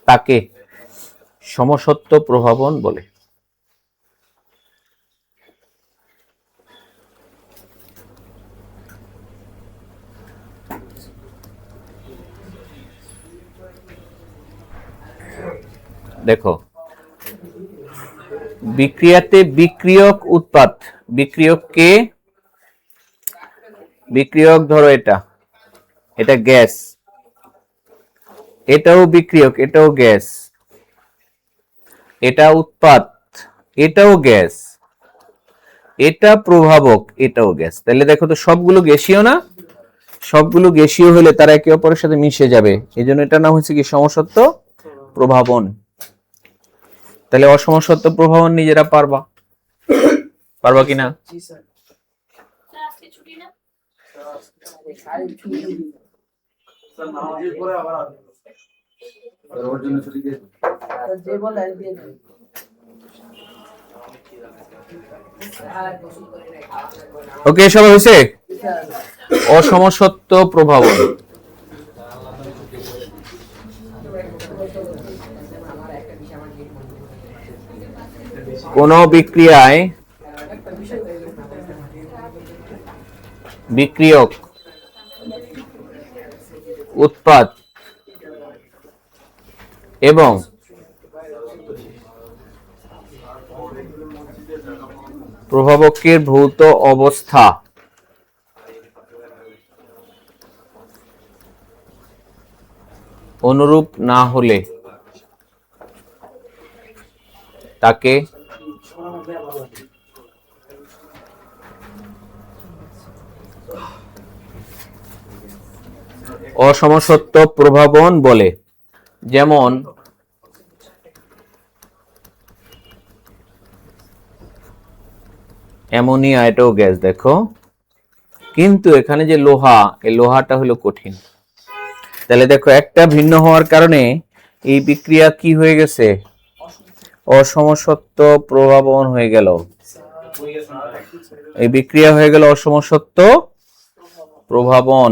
তাকে সমসত্ব প্রভাবন বলে। দেখো, বিক্রিয়াতে বিক্রিয়ক, উৎপাদ, বিক্রিয়ককে, বিক্রিয়ক ধরো এটা গ্যাস, এটাও বিক্রিয়ক, এটাও গ্যাস, এটা উৎপাদ, এটাও গ্যাস, এটা প্রভাবক, এটাও গ্যাস। তাহলে দেখো তো সবগুলো গ্যাসীয় না? সবগুলো গ্যাসীয় হলে তারা একে অপরের সাথে মিশে যাবে, এই জন্য এটার নাম হচ্ছে কি সমসত্ব প্রভাবন। তাহলে অসমসত্ব প্রভাবন নিজেরা পারবা কিনা? ওকে, সবাই হয়েছে? অসমসত্ব প্রভাবন, কোন বিক্রিয়ায় বিক্রিয়ক, উৎপাদ এবং প্রভাবকের ভৌত অবস্থা অনুরূপ না হলে তাকে অসমসত্ব প্রভাবন বলে। যেমন অ্যামোনিয়া, এটাও গ্যাস দেখো, কিন্তু এখানে যে লোহা, এই লোহাটা হলো কঠিন। তাহলে দেখো একটা ভিন্ন হওয়ার কারণে এই বিক্রিয়া কি হয়ে গেছে, অসমসত্ব প্রভাবন হয়ে গেল। এই বিক্রিয়া হয়ে গেল অসমসত্ব প্রভাবন।